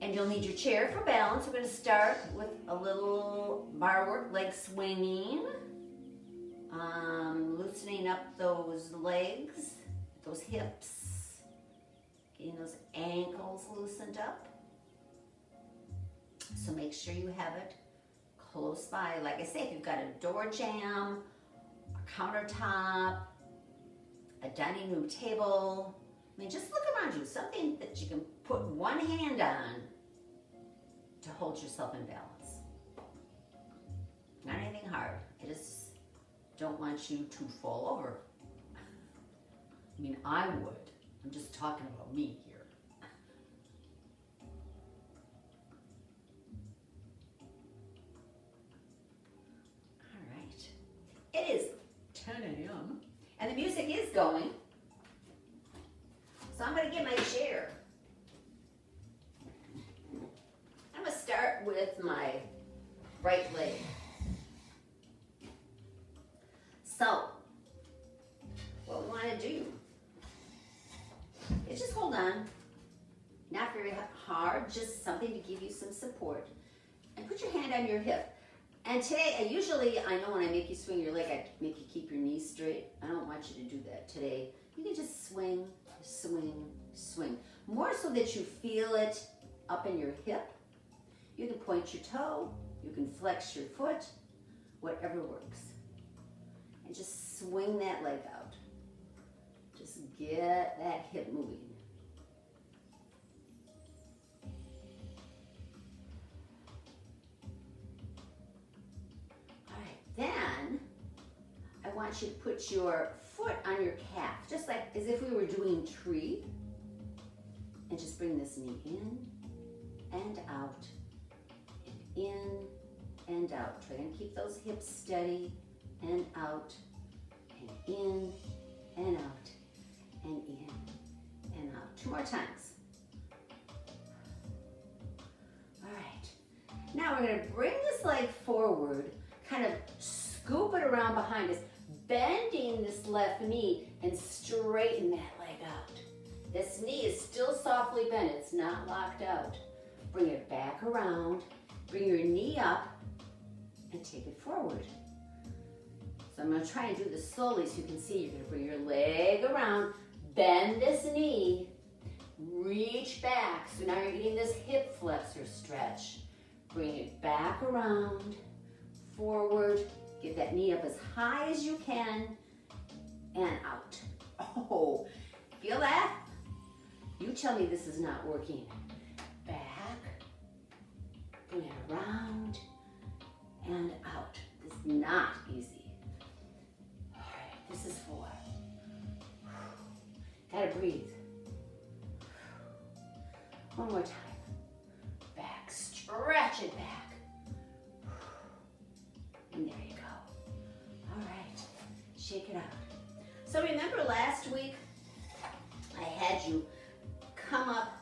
And you'll need your chair for balance. We're going to start with a little bar work, leg swinging. Loosening up those legs, those hips. Getting those ankles loosened up. So make sure you have it close by. Like I say, if you've got a door jamb, a countertop, a dining room table, I mean, just look around you. Something that you can put one hand on to hold yourself in balance. Not anything hard. I just don't want you to fall over. I mean, I would. I'm just talking about me here. All right. It is 10 a.m. and the music is going. So I'm going to get my chair. I'm going to start with my right leg. So, what we want to do is just hold on, not very hard, just something to give you some support. And put your hand on your hip. And today, I know when I make you swing your leg, I make you keep your knees straight. I don't want you to do that today. You can just swing, swing, swing. More so that you feel it up in your hip. You can point your toe, you can flex your foot, whatever works. And just swing that leg out. Just get that hip moving. All right, then I want you to put your foot on your calf, just like as if we were doing tree. And just bring this knee in and out, and in and out. Try and keep those hips steady. And out, and in, and out, and in, and out. 2 more times. All right. Now we're going to bring this leg forward, kind of scoop it around behind us, bending this left knee and straighten that leg out. This knee is still softly bent. It's not locked out. Bring it back around. Bring your knee up and take it forward. So I'm going to try and do this slowly so you can see. You're going to bring your leg around, bend this knee, reach back. So now you're getting this hip flexor stretch. Bring it back around, forward. Get that knee up as high as you can, and out. Oh, feel that? You tell me this is not working. Back, bring it around, and out. This is not easy. This is 4. Gotta breathe. One more time. Back, stretch it back. And there you go. All right, shake it out. So remember last week, I had you come up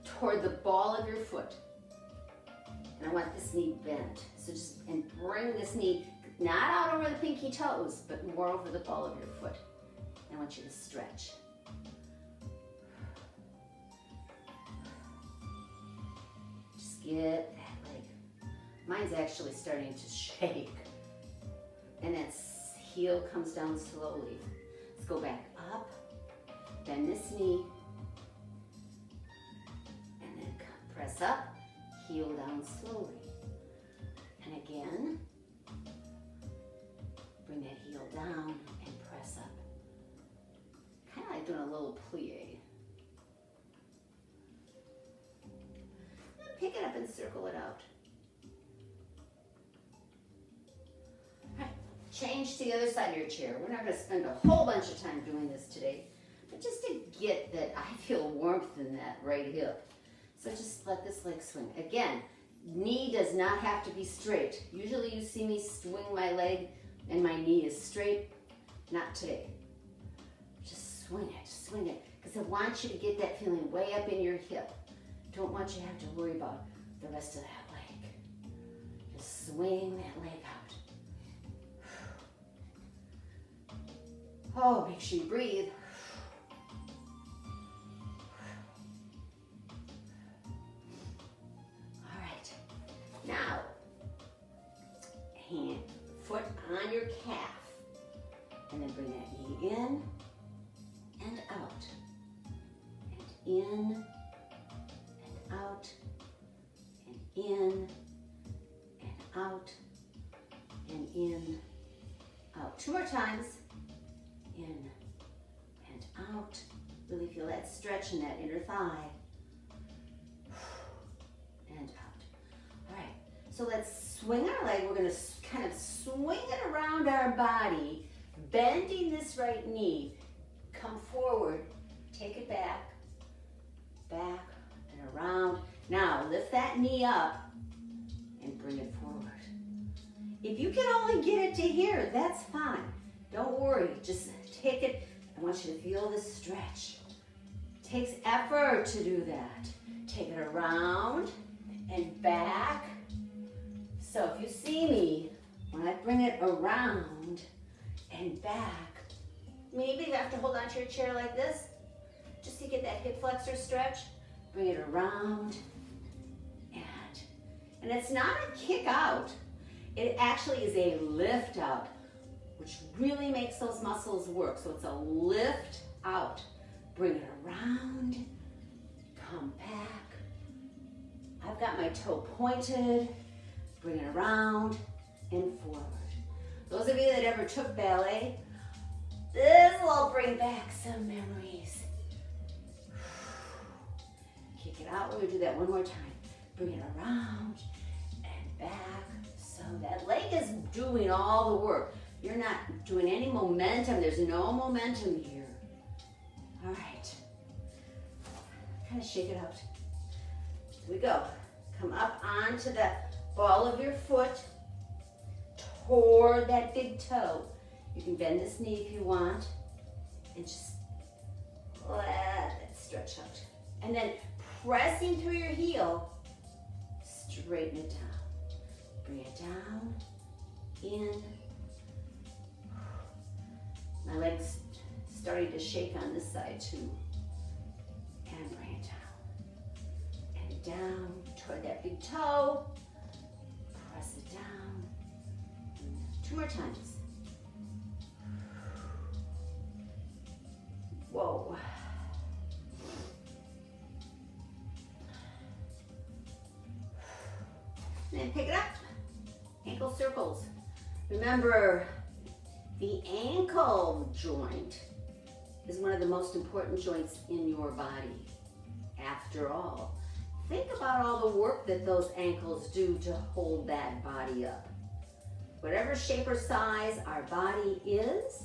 toward the ball of your foot. And I want this knee bent. So just, and bring this knee not out over the pinky toes, but more over the ball of your foot. I want you to stretch. Just get that leg. Mine's actually starting to shake. And that heel comes down slowly. Let's go back up, bend this knee, and then press up, heel down slowly. And again, bring that heel down and press up. Kind of like doing a little plie. And pick it up and circle it out. All right, change to the other side of your chair. We're not going to spend a whole bunch of time doing this today, but just to get that, I feel warmth in that right hip. So just let this leg swing. Again, knee does not have to be straight. Usually you see me swing my leg and my knee is straight. Not today. Just swing it, because I want you to get that feeling way up in your hip. Don't want you to have to worry about the rest of that leg. Just swing that leg out. Oh, make sure you breathe. your calf. And then bring that knee in and out. And in and out. And in and out. And in, out. 2 more times. In and out. Really feel that stretch in that inner thigh. And out. All right, so let's swing our leg. We're gonna kind of swing it around our body, bending this right knee. Come forward, take it back, back and around. Now lift that knee up and bring it forward. If you can only get it to here, that's fine. Don't worry, just take it. I want you to feel this stretch. It takes effort to do that. Take it around and back. So if you see me, when I bring it around and back, maybe you have to hold on to your chair like this, just to get that hip flexor stretch. Bring it around and it's not a kick out. It actually is a lift out, which really makes those muscles work. So it's a lift out. Bring it around, come back. I've got my toe pointed. Bring it around and forward. Those of you that ever took ballet, this will bring back some memories. Kick it out. We're gonna do that one more time. Bring it around and back. So that leg is doing all the work. You're not doing any momentum. There's no momentum here. All right. Kind of shake it out. So we go. Come up onto the ball of your foot toward that big toe. You can bend this knee if you want and just let it stretch out. And then pressing through your heel, straighten it down. Bring it down, in. My leg's starting to shake on this side too. And bring it down. And down toward that big toe. Press it down. 2 more times. Whoa. And then pick it up. Ankle circles. Remember, the ankle joint is one of the most important joints in your body. After all, think about all the work that those ankles do to hold that body up. Whatever shape or size our body is,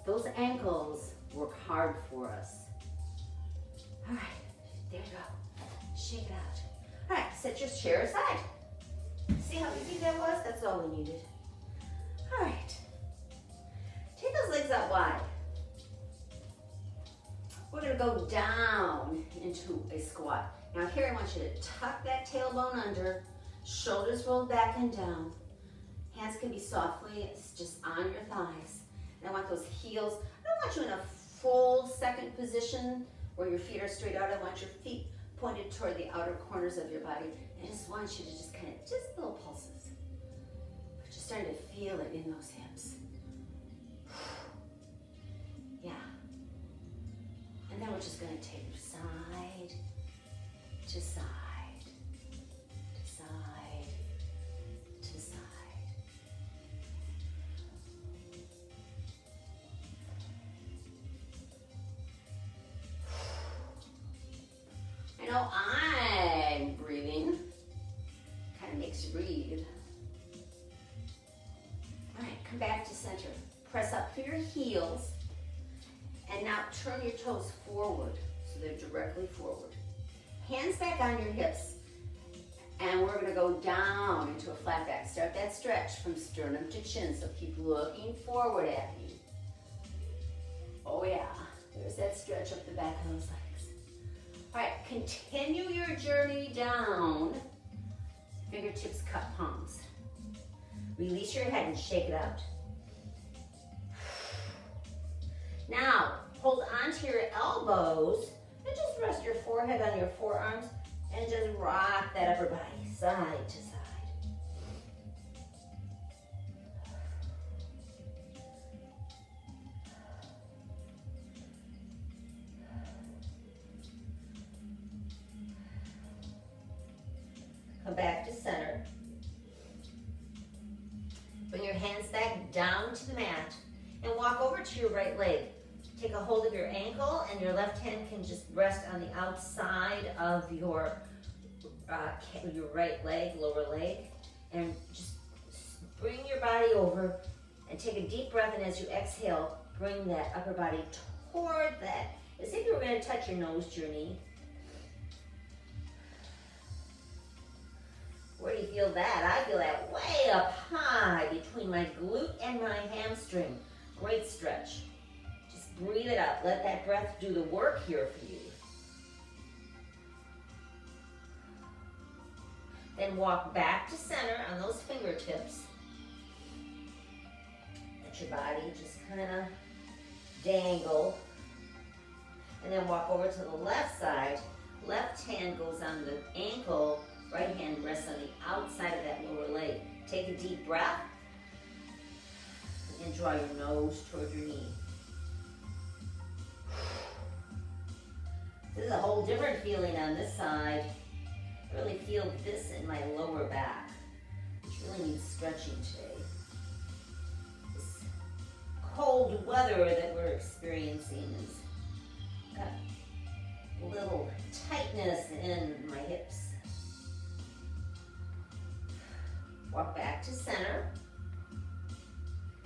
those ankles work hard for us. All right, there you go. Shake it out. All right, set your chair aside. See how easy that was? That's all we needed. All right. Take those legs out wide. We're gonna go down into a squat. Now here I want you to tuck that tailbone under, shoulders rolled back and down. Hands can be softly, it's just on your thighs. And I want those heels, I don't want you in a full second position where your feet are straight out. I want your feet pointed toward the outer corners of your body. I just want you to just kind of, just little pulses. We're just starting to feel it in those hips. Yeah. And then we're just going to take side to side, to side, to side. I know I'm breathing. Kind of makes you breathe. All right, come back to center. Press up through your heels. And now turn your toes forward, so they're directly forward. Hands back on your hips. And we're gonna go down into a flat back. Start that stretch from sternum to chin, so keep looking forward at me. Oh yeah, there's that stretch up the back of those legs. All right, continue your journey down. Fingertips cup palms. Release your head and shake it out. Now, hold onto your elbows and just rest your forehead on your forearms and just rock that upper body side to side. Come back to center. Bring your hands back down to the mat and walk over to your right leg. Take a hold of your ankle and your left hand can just rest on the outside of your right leg, lower leg, and just bring your body over and take a deep breath, and as you exhale, bring that upper body toward that, as if you were going to touch your nose to your knee. Where do you feel that? I feel that way up high between my glute and my hamstring. Great stretch. Just breathe it out. Let that breath do the work here for you. Then walk back to center on those fingertips. Let your body just kind of dangle. And then walk over to the left side. Left hand goes on the ankle. Right hand rests on the outside of that lower leg. Take a deep breath. And draw your nose toward your knee. This is a whole different feeling on this side. I really feel this in my lower back, which really needs stretching today. This cold weather that we're experiencing has got a little tightness in my hips. Walk back to center.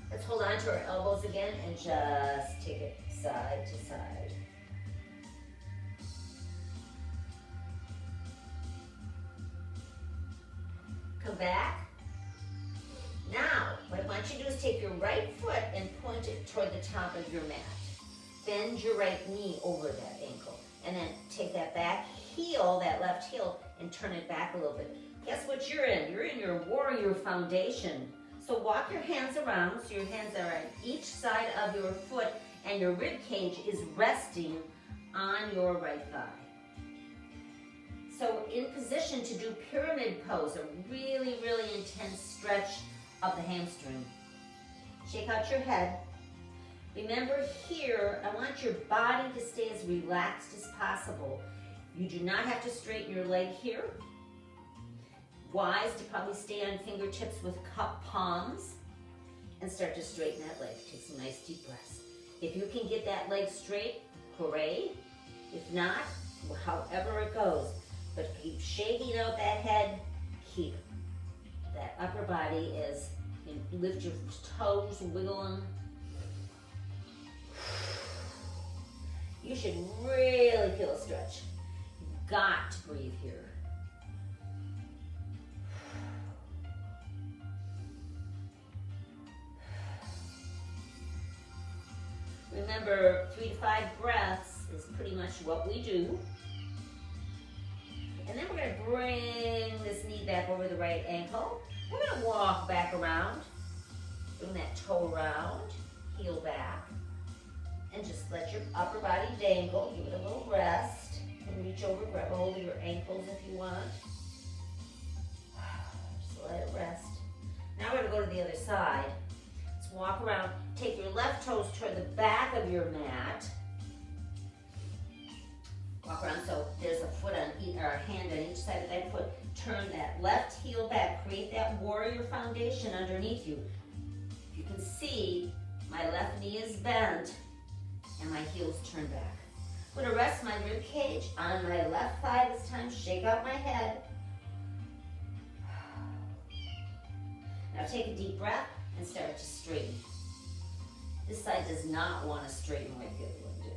Let's hold on to our elbows again and just take it side to side. Come back. Now, what I want you to do is take your right foot and point it toward the top of your mat. Bend your right knee over that ankle. And then take that back heel, that left heel, and turn it back a little bit. Guess what you're in? You're in your warrior foundation. So walk your hands around, so your hands are on each side of your foot, and your rib cage is resting on your right thigh. So in position to do pyramid pose, a really, really intense stretch of the hamstring. Shake out your head. Remember here, I want your body to stay as relaxed as possible. You do not have to straighten your leg here. Wise to probably stay on fingertips with cup palms and start to straighten that leg. Take some nice deep breaths. If you can get that leg straight, hooray. If not, however it goes. But keep shaking out that head. Keep that upper body as you lift your toes, wiggle them. You should really feel a stretch. You've got to breathe here. Remember, 3 to 5 breaths is pretty much what we do. And then we're going to bring this knee back over the right ankle. We're going to walk back around. Bring that toe around, heel back. And just let your upper body dangle. Give it a little rest. And reach over, grab a hold of your ankles if you want. Just let it rest. Now we're going to go to the other side. Let's walk around. Take your left toes toward the back of your mat. Walk around so there's a foot on each, or a hand on each side of that foot. Turn that left heel back. Create that warrior foundation underneath you. You can see my left knee is bent and my heels turned back. I'm going to rest my rib cage on my left thigh this time. Shake out my head. Now take a deep breath and start to straighten. This side does not want to straighten like the other one did.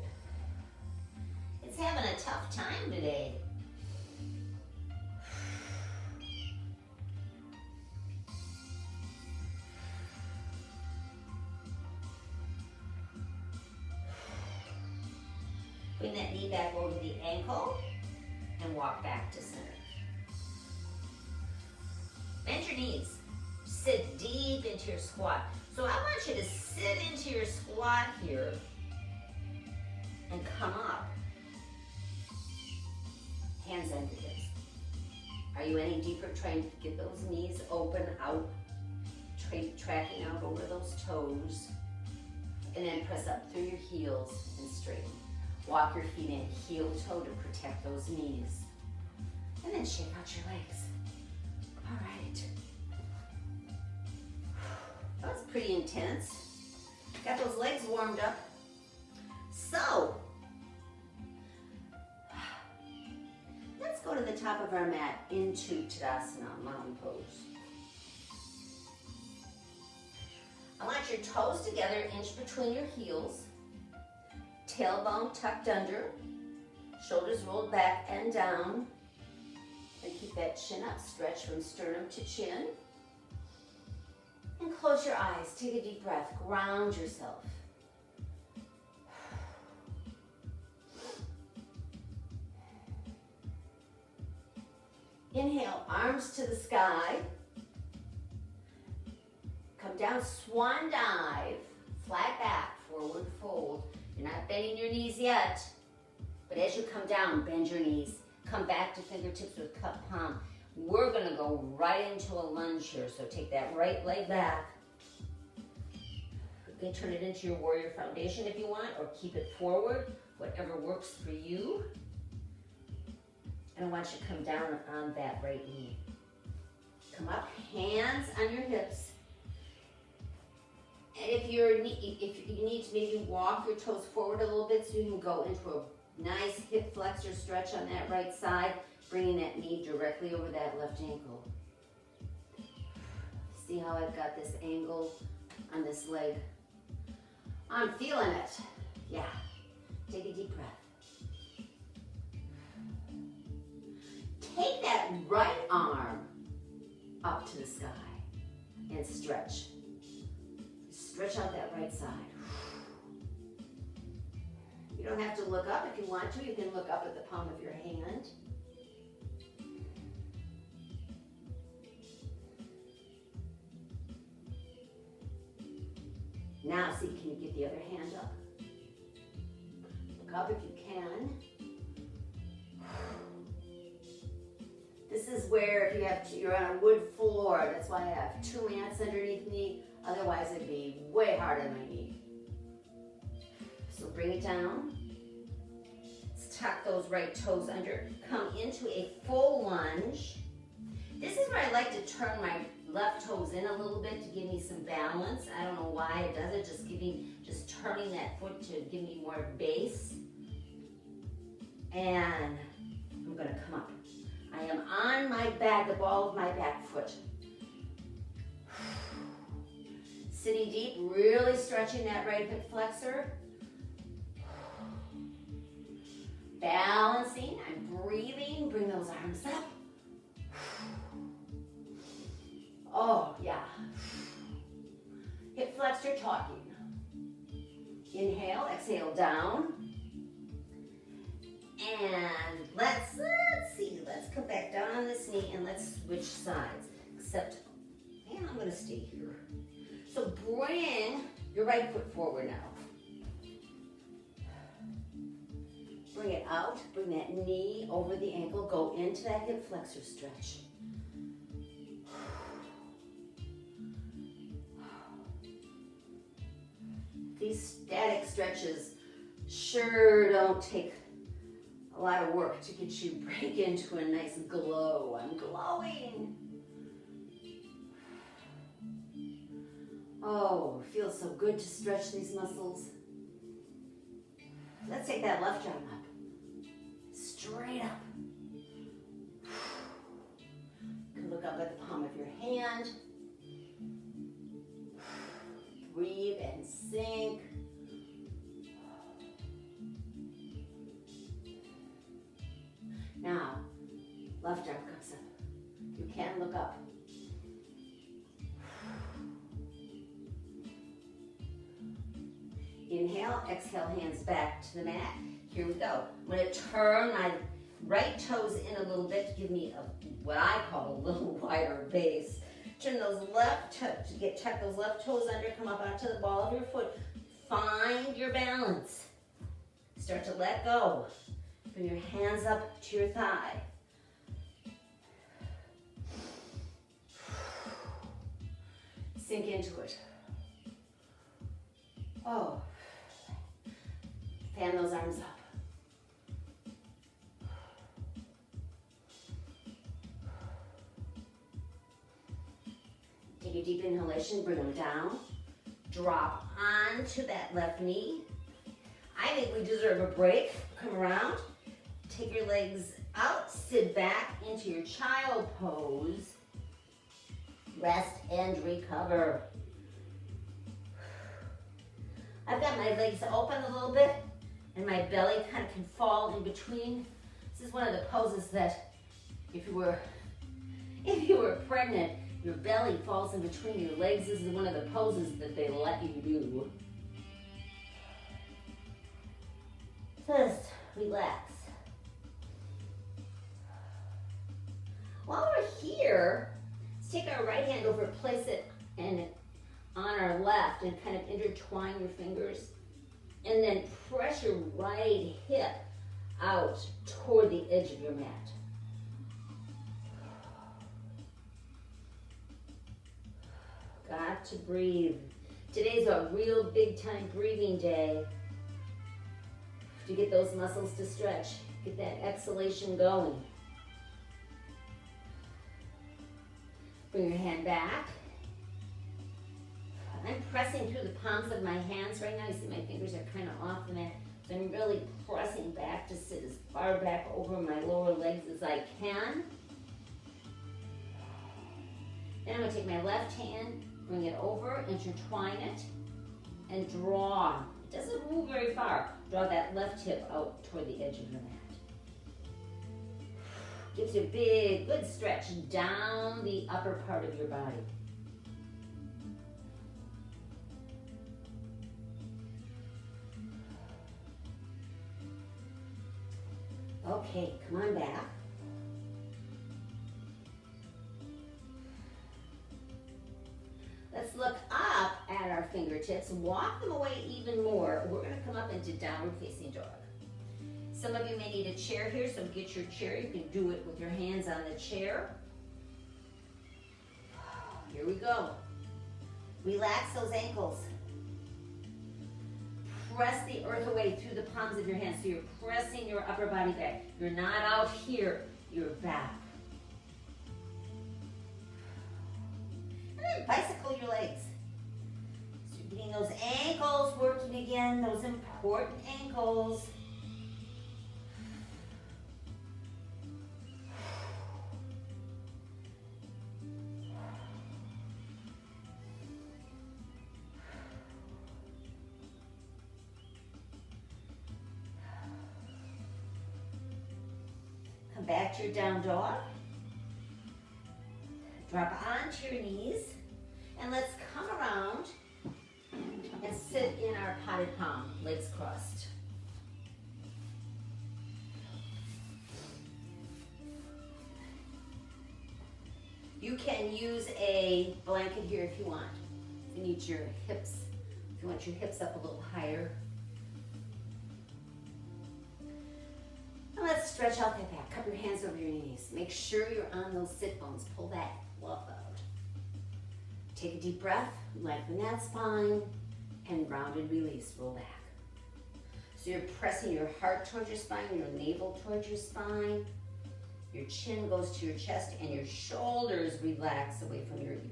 It's having a tough time today. Bring that knee back over the ankle and walk back to center. Bend your knees. Sit deep into your squat. So I want you to sit into your squat here and come up. Hands under your hips. Are you any deeper trying to get those knees open out, tracking out over those toes, and then press up through your heels and straighten. Walk your feet in heel toe to protect those knees. And then shake out your legs. All right. That was pretty intense. Got those legs warmed up. So, let's go to the top of our mat into Tadasana, mountain pose. I want your toes together, inch between your heels, tailbone tucked under, shoulders rolled back and down, and keep that chin up, stretch from sternum to chin. And close your eyes, take a deep breath, ground yourself. Inhale, arms to the sky. Come down, swan dive, flat back, forward fold. You're not bending your knees yet, but as you come down, bend your knees. Come back to fingertips with cup palm. We're gonna go right into a lunge here, so take that right leg back. You can turn it into your warrior foundation if you want, or keep it forward, whatever works for you. And I want you to come down on that right knee. Come up, hands on your hips. And if you need to maybe walk your toes forward a little bit so you can go into a nice hip flexor stretch on that right side, bringing that knee directly over that left ankle. See how I've got this angle on this leg? I'm feeling it. Yeah. Take a deep breath. Take that right arm up to the sky and stretch. Stretch out that right side. You don't have to look up. If you want to, you can look up at the palm of your hand. Now see, can you get the other hand up? Look up if you can. This is where if you're on a wood floor, that's why I have two mats underneath me. Otherwise, it'd be way hard on my knee. So bring it down. Let's tuck those right toes under. Come into a full lunge. This is where I like to turn my left toes in a little bit to give me some balance. I don't know why it does it. Just turning that foot to give me more base. And I'm going to come up. I am on my back, the ball of my back foot. Sitting deep, really stretching that right hip flexor. Balancing, I'm breathing, bring those arms up. Oh, yeah. Hip flexor talking. Inhale, exhale down. And let's see, let's come back down on this knee and let's switch sides. Except, and I'm gonna stay here. So bring your right foot forward now. Bring it out, bring that knee over the ankle, go into that hip flexor stretch. These static stretches sure don't take a lot of work to get you break into a nice glow. I'm glowing. Oh, it feels so good to stretch these muscles. Let's take that left arm up. Straight up. You can look up at the palm of your hand. Breathe and sink. Now, left arm comes up. You can look up. Inhale, exhale, hands back to the mat. Here we go. I'm going to turn my right toes in a little bit to give me what I call a little wider base. Turn those tuck those left toes under, come up onto the ball of your foot. Find your balance. Start to let go. Bring your hands up to your thigh. Sink into it. Oh. Fan those arms up. a deep inhalation, bring them down. Drop onto that left knee. I think we deserve a break. Come around. Take your legs out. Sit back into your child pose. Rest and recover. I've got my legs open a little bit and my belly kind of can fall in between. This is one of the poses that if you were pregnant, your belly falls in between your legs. This is one of the poses that they let you do. Just relax. While we're here, let's take our right hand over, place it on our left and kind of intertwine your fingers. And then press your right hip out toward the edge of your mat. Got to breathe. Today's a real big time breathing day. To get those muscles to stretch, get that exhalation going. Bring your hand back. I'm pressing through the palms of my hands right now. You see my fingers are kind of off the mat. So I'm really pressing back to sit as far back over my lower legs as I can. Then I'm going to take my left hand, bring it over, intertwine it, and draw. It doesn't move very far. Draw that left hip out toward the edge of the mat. Gives you a big, good stretch down the upper part of your body. Okay, come on back. Let's look up at our fingertips, walk them away even more. We're going to come up into downward facing dog. Some of you may need a chair here, so get your chair. You can do it with your hands on the chair. Here we go. Relax those ankles. Press the earth away through the palms of your hands. So you're pressing your upper body back. You're not out here, you're back. And then bicycle your legs. So you're getting those ankles working again, those important ankles. Back to your down dog. Drop onto your knees. And let's come around and sit in our potted palm, legs crossed. You can use a blanket here if you want. If you need your hips, if you want your hips up a little higher. And let's stretch out that back. Cup your hands over your knees. Make sure you're on those sit bones. Pull that fluff out. Take a deep breath, lengthen that spine, and round and release, roll back. So you're pressing your heart towards your spine, your navel towards your spine. Your chin goes to your chest, and your shoulders relax away from your ears.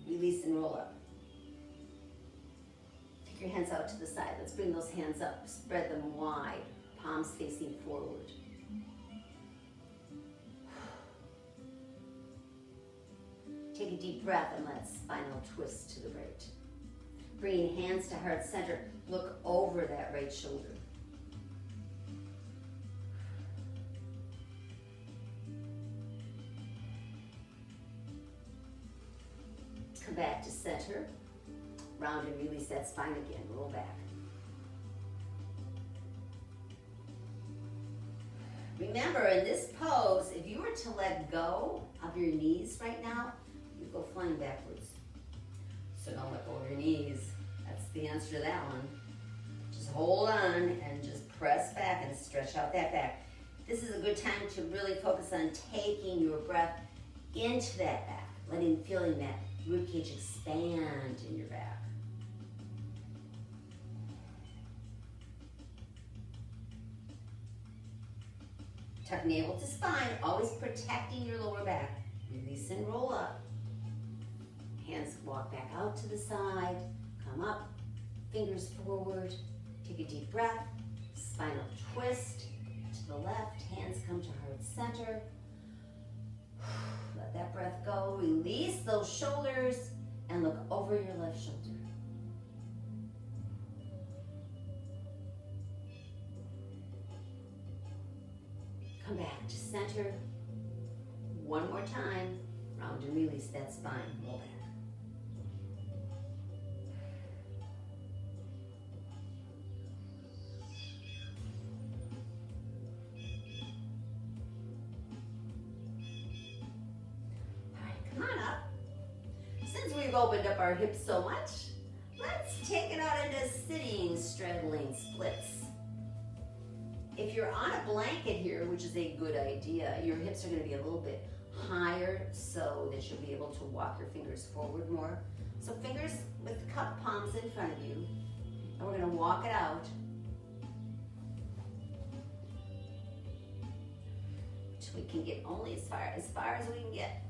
Release and roll up. Take your hands out to the side. Let's bring those hands up. Spread them wide, palms facing forward. Take a deep breath and let spinal twist to the right. Bringing hands to heart center. Look over that right shoulder. Come back to center. Round and release that spine again. Roll back. Remember, in this pose, if you were to let go of your knees right now, you go flying backwards. So don't let go of your knees. That's the answer to that one. Just hold on and just press back and stretch out that back. This is a good time to really focus on taking your breath into that back, feeling that ribcage expand in your back. Tuck navel to spine, always protecting your lower back. Release and roll up. Hands walk back out to the side. Come up, fingers forward. Take a deep breath. Spinal twist to the left. Hands come to heart center. Let that breath go. Release those shoulders and look over your left shoulder. Come back to center. One more time. Round and release that spine. Roll back. All right, come on up. Since we've opened up our hips so much, let's take it out into sitting straddling splits. If you're on a blanket here, which is a good idea, your hips are going to be a little bit higher so that you'll be able to walk your fingers forward more. So fingers with cup palms in front of you, and we're going to walk it out. Till we can get only as far as we can get.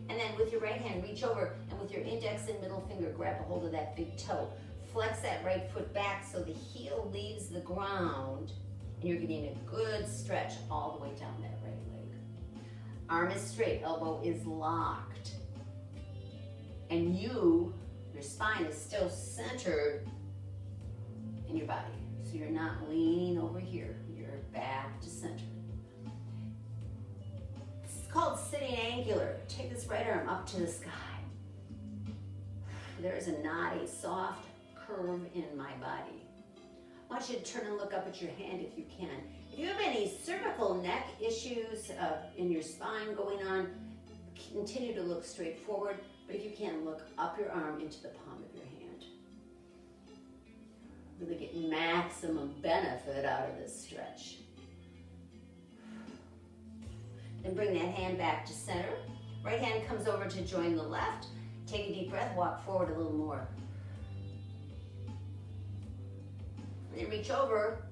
And then with your right hand, reach over, and with your index and middle finger, grab a hold of that big toe. Flex that right foot back so the heel leaves the ground, and you're getting a good stretch all the way down that right leg. Arm is straight, elbow is locked. And your spine is still centered in your body. So you're not leaning over here, you're back to center. This is called sitting angular. Take this right arm up to the sky. There's not a soft curve in my body. I want you to turn and look up at your hand if you can. If you have any cervical neck issues in your spine going on, continue to look straight forward, but if you can, look up your arm into the palm of your hand. Really get maximum benefit out of this stretch. Then bring that hand back to center. Right hand comes over to join the left. Take a deep breath, walk forward a little more. And then reach over,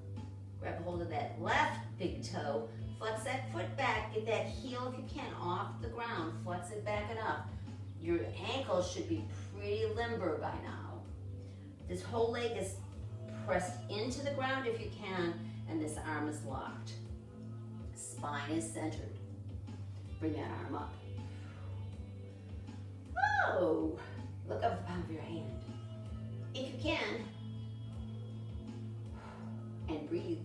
grab a hold of that left big toe, flex that foot back, get that heel if you can off the ground, flex it back and up. Your ankle should be pretty limber by now. This whole leg is pressed into the ground if you can, and this arm is locked. Spine is centered. Bring that arm up. Oh, look up the palm of your hand. If you can, and breathe.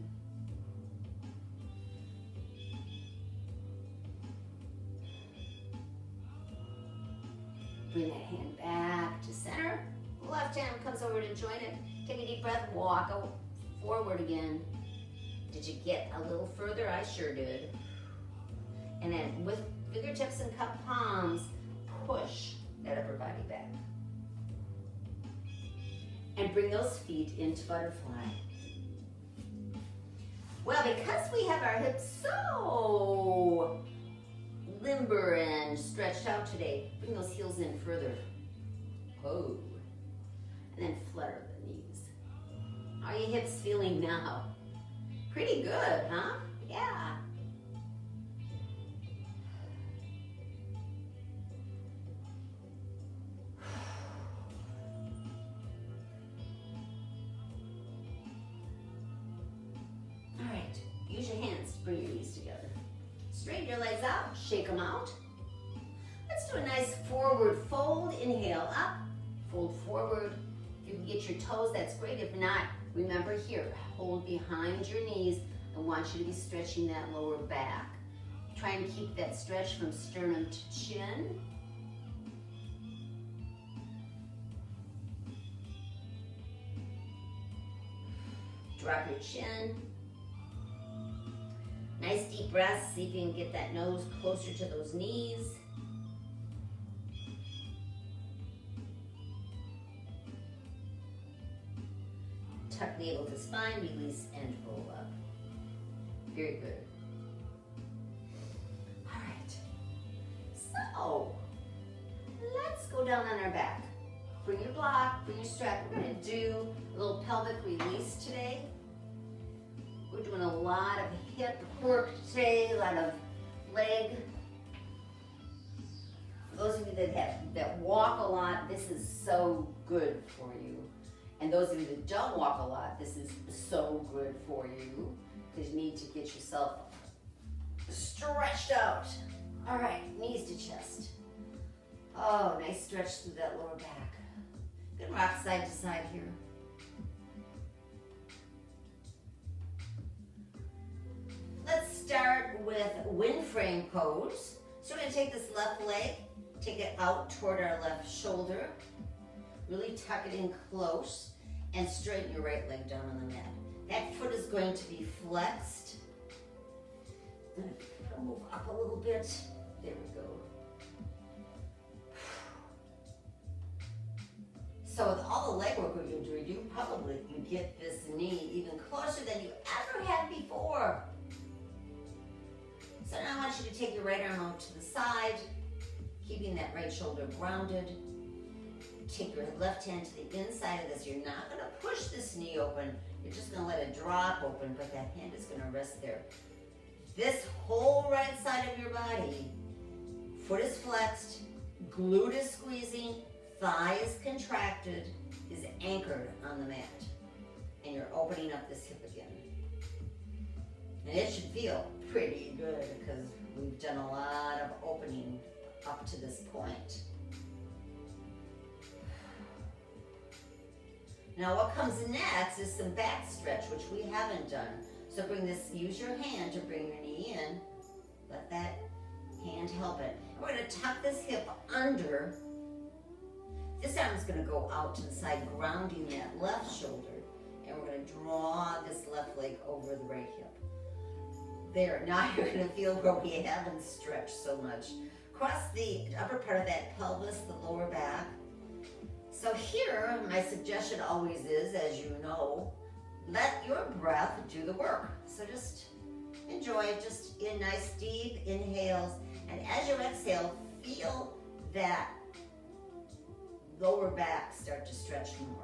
Bring that hand back to center. Left hand comes over to join it. Take a deep breath, walk forward again. Did you get a little further? I sure did. And then with fingertips and cup palms, push that upper body back. And bring those feet into butterfly. Well, because we have our hips so limber and stretched out today, bring those heels in further. Oh. And then flutter the knees. How are your hips feeling now? Pretty good, huh? Yeah. Use your hands to bring your knees together. Straighten your legs out, shake them out. Let's do a nice forward fold. Inhale up, fold forward. If you can get your toes, that's great. If not, remember here, hold behind your knees. I want you to be stretching that lower back. Try and keep that stretch from sternum to chin. Drop your chin. Nice deep breaths. See if you can get that nose closer to those knees. Tuck the navel to spine, release and roll up. Very good. All right. So, let's go down on our back. Bring your block, bring your strap. We're going to do a little pelvic release today. We're doing a lot of hip work today, a lot of leg. For those of you that walk a lot, this is so good for you. And those of you that don't walk a lot, this is so good for you because you need to get yourself stretched out. All right, knees to chest. Oh, nice stretch through that lower back. Good rock side to side here. Let's start with wind frame pose. So we're going to take this left leg, take it out toward our left shoulder. Really tuck it in close and straighten your right leg down on the mat. That foot is going to be flexed. I'll move up a little bit. There we go. So with all the leg work we're doing, you probably can get this knee even closer than you ever had before. So now I want you to take your right arm out to the side, keeping that right shoulder grounded. Take your left hand to the inside of this. You're not going to push this knee open. You're just going to let it drop open, but that hand is going to rest there. This whole right side of your body, foot is flexed, glute is squeezing, thigh is contracted, is anchored on the mat. And you're opening up this hip again. And it should feel pretty good because we've done a lot of opening up to this point. Now what comes next is some back stretch, which we haven't done. So use your hand to bring your knee in. Let that hand help it. We're going to tuck this hip under. This arm is going to go out to the side, grounding that left shoulder. And we're going to draw this left leg over the right hip. There, now you're going to feel where we haven't stretched so much. Cross the upper part of that pelvis, the lower back. So here, my suggestion always is, as you know, let your breath do the work. So just enjoy, just in nice deep inhales. And as you exhale, feel that lower back start to stretch more.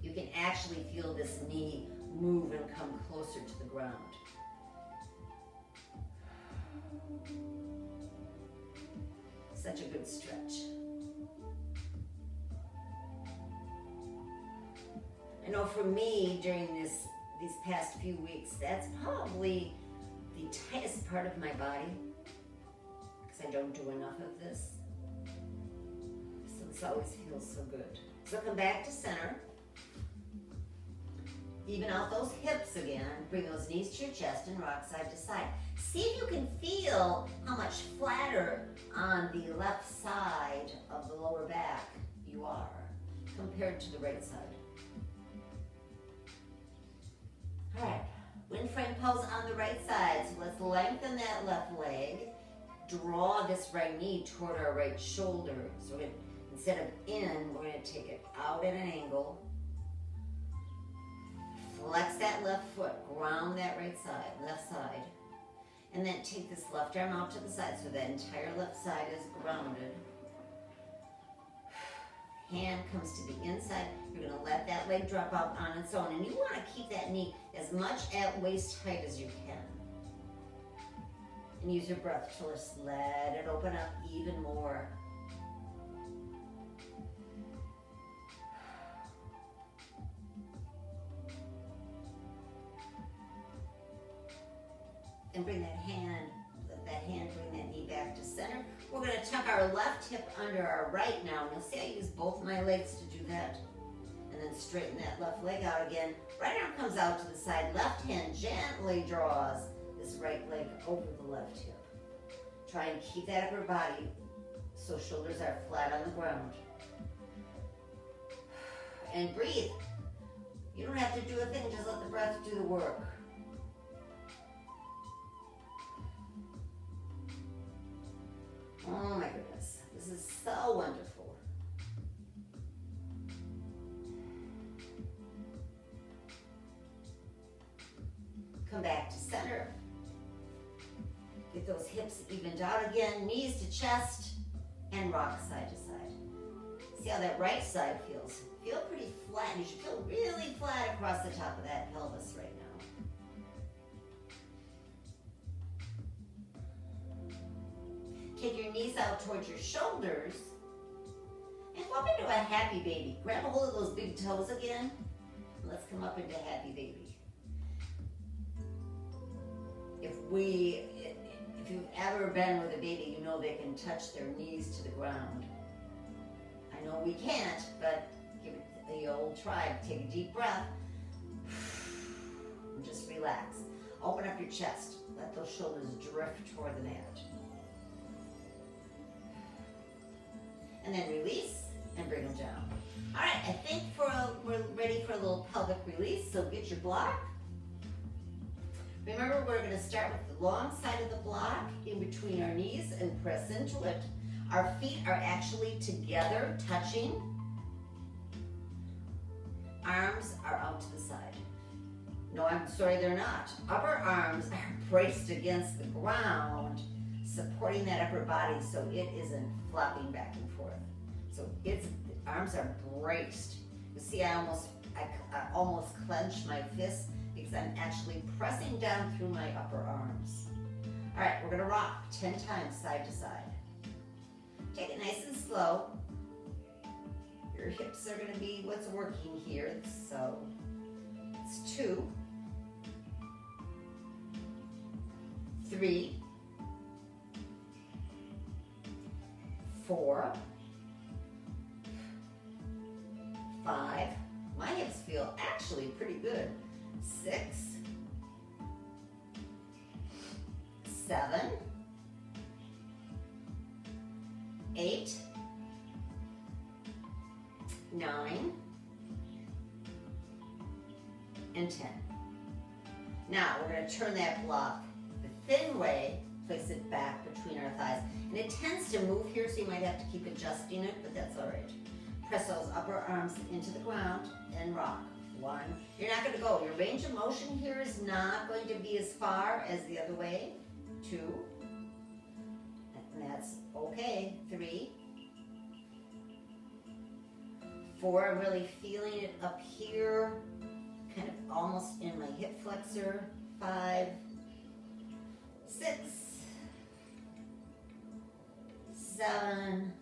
You can actually feel this knee move and come closer to the ground. Such a good stretch. I know for me, during these past few weeks, that's probably the tightest part of my body because I don't do enough of this. So this always feels so good. So come back to center. Even out those hips again. Bring those knees to your chest and rock side to side. See if you can feel how much flatter on the left side of the lower back you are compared to the right side. All right, wind frame pose on the right side. So let's lengthen that left leg. Draw this right knee toward our right shoulder. So we're gonna, instead of in, we're going to take it out at an angle. Flex that left foot, ground that right side, left side. And then take this left arm out to the side so that entire left side is grounded. Hand comes to the inside. You're going to let that leg drop out on its own. And you want to keep that knee as much at waist height as you can. And use your breath to just let it open up even more. And bring that hand, let that hand bring that knee back to center. We're going to tuck our left hip under our right now. And you'll see I use both my legs to do that. And then straighten that left leg out again. Right arm comes out to the side. Left hand gently draws this right leg over the left hip. Try and keep that upper body so shoulders are flat on the ground. And breathe. You don't have to do a thing, just let the breath do the work. Oh my goodness, this is so wonderful. Come back to center. Get those hips evened out again, knees to chest, and rock side to side. See how that right side feels. Feel pretty flat. You should feel really flat across the top of that pelvis right now. Take your knees out towards your shoulders and go up into a happy baby. Grab a hold of those big toes again. Let's come up into happy baby. If you've ever been with a baby, you know they can touch their knees to the ground. I know we can't, but give it the old try. Take a deep breath. And just relax. Open up your chest. Let those shoulders drift toward the mat. And then release and bring them down. All right, I think we're ready for a little pelvic release, so get your block. Remember, we're going to start with the long side of the block in between our knees and press into it. Our feet are actually together, touching. Arms are out to the side. No, I'm sorry, they're not. Upper arms are braced against the ground, supporting that upper body so it isn't flopping back and forth. So the arms are braced. You see, I almost clench my fists because I'm actually pressing down through my upper arms. All right, we're gonna rock 10 times side to side. Take it nice and slow. Your hips are gonna be what's working here. So it's 2, 3, 4, 5. My hips feel actually pretty good. 6, 7, 8, 9, and 10. Now we're going to turn that block the thin way, place it back between our thighs. And it tends to move here, so you might have to keep adjusting it, but that's all right. Press those upper arms into the ground and rock. 1. You're not going to go. Your range of motion here is not going to be as far as the other way. 2. And that's okay. 3. 4. I'm really feeling it up here, kind of almost in my hip flexor. 5. 6. 7.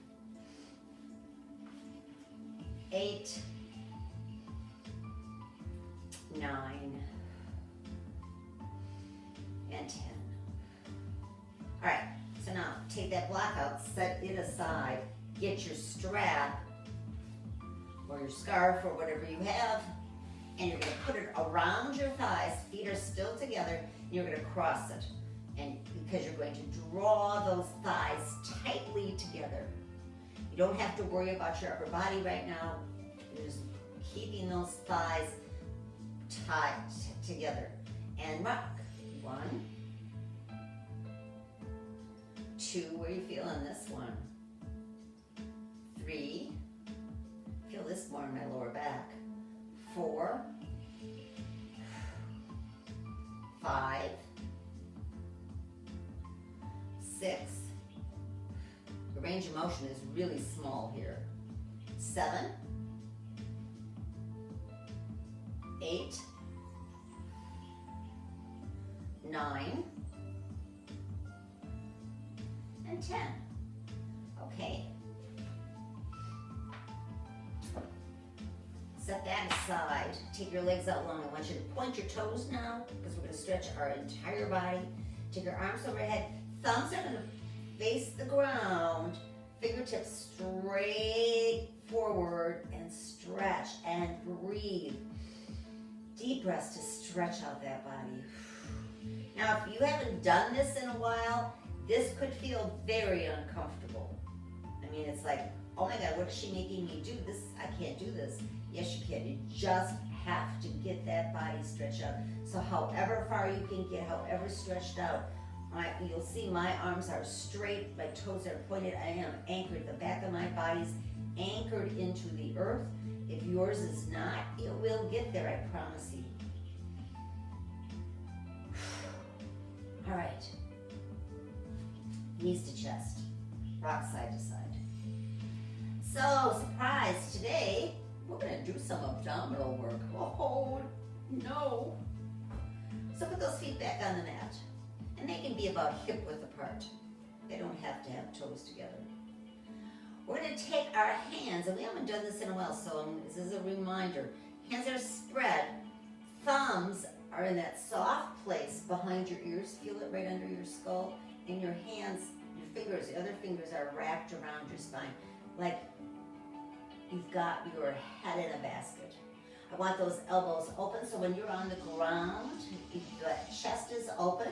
8. 9. And 10. All right, so now take that block out, set it aside, get your strap or your scarf or whatever you have, and you're gonna put it around your thighs, feet are still together, and you're gonna cross it. And because you're going to draw those thighs tightly together. You don't have to worry about your upper body right now. You're just keeping those thighs tight together. And rock. 1, 2, where are you feeling this one? 3, feel this more in my lower back. 4, 5, 6, the range of motion is really small here. 7, 8, 9, and 10. Okay. Set that aside. Take your legs out long. I want you to point your toes now because we're going to stretch our entire body. Take your arms overhead. Thumbs are going to face the ground. Fingertips straight forward and stretch and breathe. Deep breaths to stretch out that body. Now, if you haven't done this in a while, this could feel very uncomfortable. I mean, it's like, oh my God, what is she making me do? This, I can't do this. Yes, you can. You just have to get that body stretched out. So however far you can get, however stretched out, you'll see my arms are straight, my toes are pointed, I am anchored. The back of my body's anchored into the earth. If yours is not, it will get there, I promise you. All right. knees to chest, rock side to side. So, surprise, today we're gonna do some abdominal work. Oh, no. So put those feet back on the mat. And they can be about hip width apart. They don't have to have toes together. We're gonna take our hands, and we haven't done this in a while, so this is a reminder. Hands are spread. Thumbs are in that soft place behind your ears. Feel it right under your skull. And your hands, your fingers, the other fingers are wrapped around your spine. Like you've got your head in a basket. I want those elbows open, so when you're on the ground, the chest is open.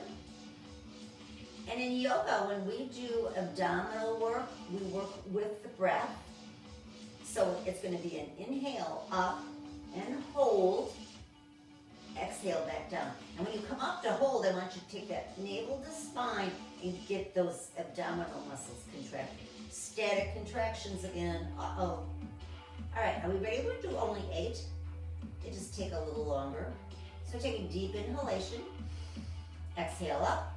And in yoga, when we do abdominal work, we work with the breath. So it's going to be an inhale up and hold. Exhale back down. And when you come up to hold, I want you to take that navel to spine and get those abdominal muscles contracted. Static contractions again. Uh-oh. All right, are we ready? We'll do only 8. They just take a little longer. So take a deep inhalation. Exhale up.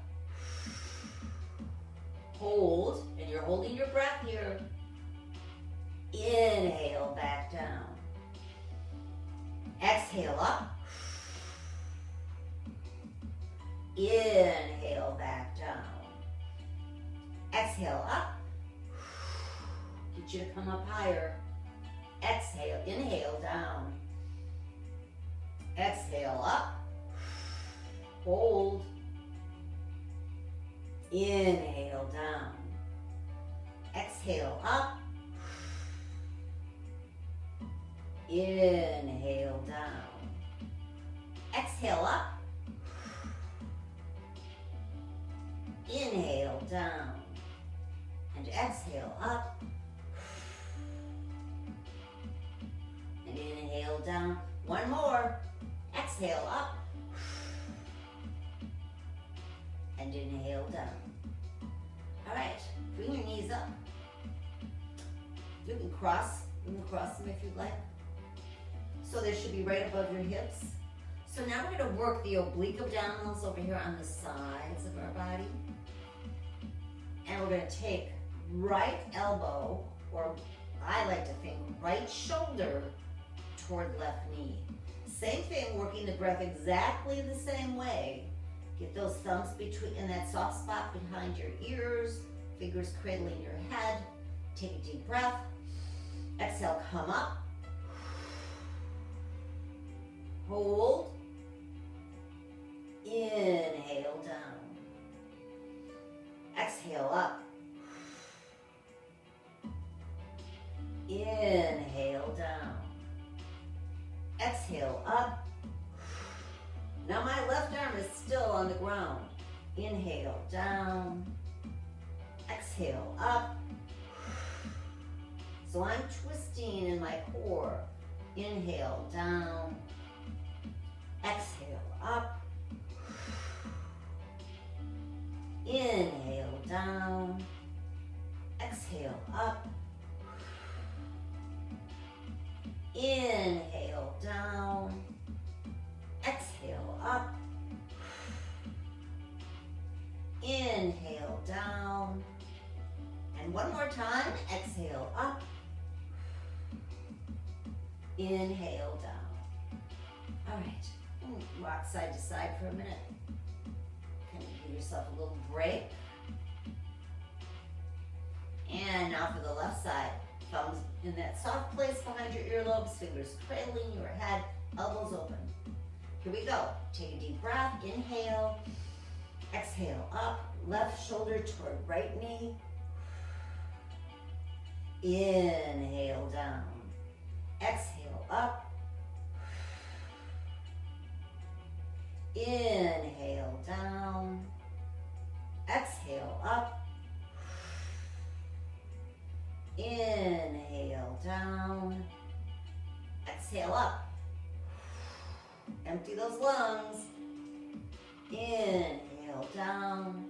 Hold, and you're holding your breath here. Inhale back down. Exhale up. Inhale back down. Exhale up. Get you to come up higher. Exhale, inhale down. Exhale up. Hold. Inhale down. Exhale up. Inhale down. Exhale up. Inhale down. And exhale up. And inhale down. One more. Exhale up. And inhale down. All right, bring your knees up. You can cross them if you'd like. So they should be right above your hips. So now we're gonna work the oblique abdominals over here on the sides of our body. And we're gonna take right elbow, or I like to think right shoulder toward left knee. Same thing, working the breath exactly the same way. Get those thumbs in that soft spot behind your ears, fingers cradling your head. Take a deep breath. Exhale, come up. Hold. Inhale down. Exhale up. Inhale down. Exhale up. Now my left arm is still on the ground. Inhale down. Exhale up. So I'm twisting in my core. Inhale down. Exhale up. Inhale down. Exhale up. Inhale down. Exhale up. Inhale down. And one more time. Exhale up. Inhale down. All right. Rock side to side for a minute. Kind of give yourself a little break. And now for the left side. Thumbs in that soft place behind your earlobes, fingers cradling your head, elbows open. Here we go. Take a deep breath. Inhale. Exhale up. Left shoulder toward right knee. Inhale down. Exhale up. Inhale down. Exhale up. Inhale down. Exhale up. Empty those lungs. Inhale down.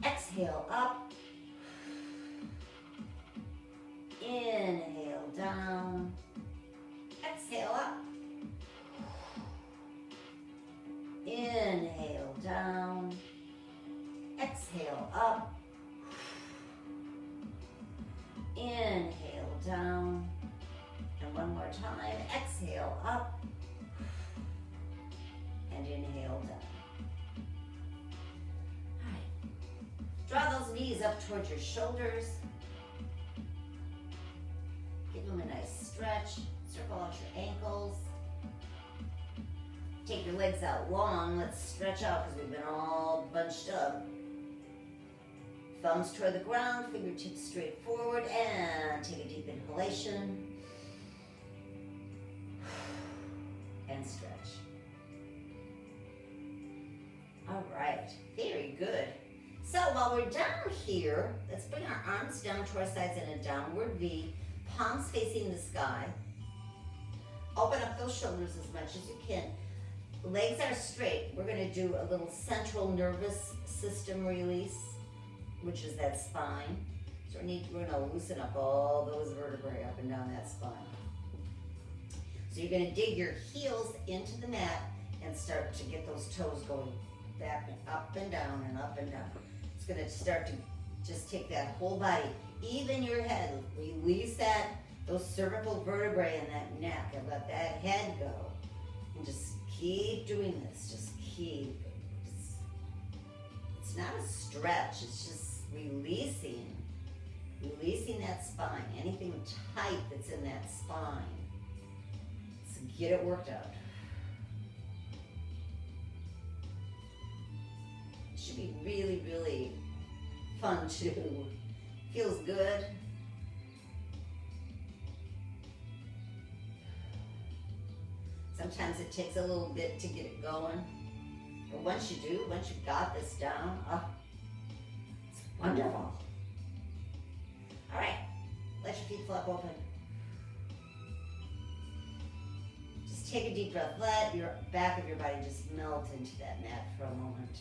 Exhale up. Inhale down. Exhale up. Inhale down. Exhale up. and inhale down. All right. Draw those knees up towards your shoulders. Give them a nice stretch. Circle out your ankles. Take your legs out long. Let's stretch out because we've been all bunched up. Thumbs toward the ground, fingertips straight forward, and take a deep inhalation. And stretch. All right, very good. So while we're down here, let's bring our arms down to our sides in a downward V, palms facing the sky. Open up those shoulders as much as you can. Legs are straight. We're going to do a little central nervous system release, which is that spine. So we're going to loosen up all those vertebrae up and down that spine. So you're going to dig your heels into the mat and start to get those toes going back and up and down and up and down. It's going to start to just take that whole body, even your head. Release those cervical vertebrae in that neck and let that head go. And just keep doing this. Just keep. It's not a stretch. It's just releasing that spine. Anything tight that's in that spine. So get it worked out. It should be really, really fun too. Feels good. Sometimes it takes a little bit to get it going. But once you've got this down, it's wonderful. All right, let your feet flop open. Just take a deep breath. Let your back of your body just melt into that mat for a moment.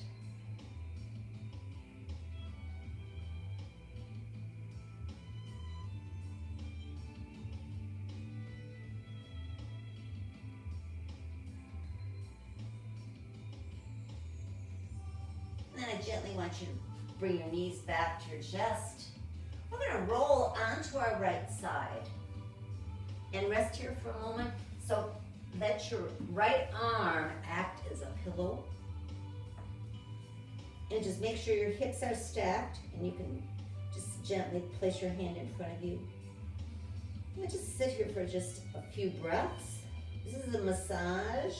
And then I gently want you to bring your knees back to your chest. We're going to roll onto our right side and rest here for a moment. So let your right arm act as a pillow. And just make sure your hips are stacked, and you can just gently place your hand in front of you. And just sit here for just a few breaths. This is a massage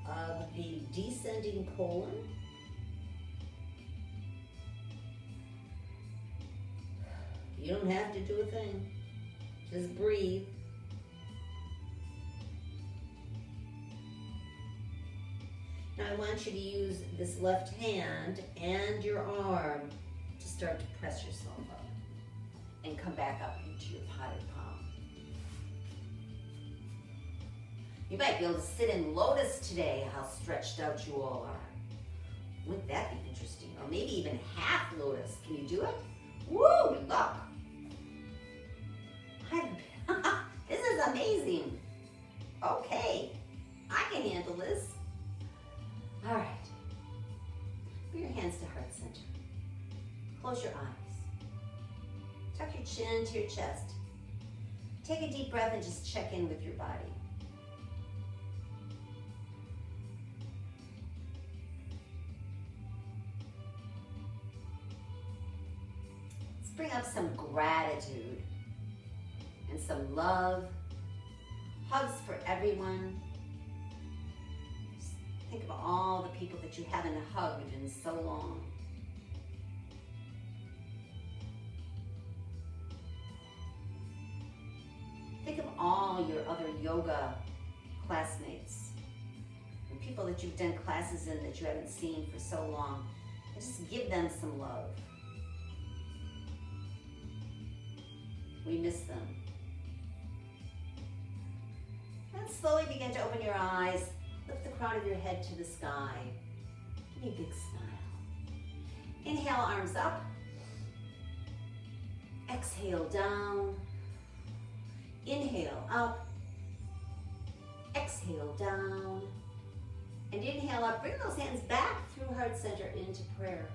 of the descending colon. You don't have to do a thing. Just breathe. Now I want you to use this left hand and your arm to start to press yourself up and come back up into your potted palm. You might be able to sit in lotus today, how stretched out you all are. Wouldn't that be interesting? Or maybe even half lotus. Can you do it? Woo, good luck. This is amazing. Okay, I can handle this. All right. Bring your hands to heart center. Close your eyes. Tuck your chin to your chest. Take a deep breath and just check in with your body. Let's bring up some gratitude and some love. Hugs for everyone. Just think of all the people that you haven't hugged in so long. Think of all your other yoga classmates and people that you've done classes in that you haven't seen for so long. And just give them some love. We miss them. And slowly begin to open your eyes. Lift the crown of your head to the sky. Give me a big smile. Inhale, arms up. Exhale, down. Inhale, up. Exhale, down. And inhale up. Bring those hands back through heart center into prayer.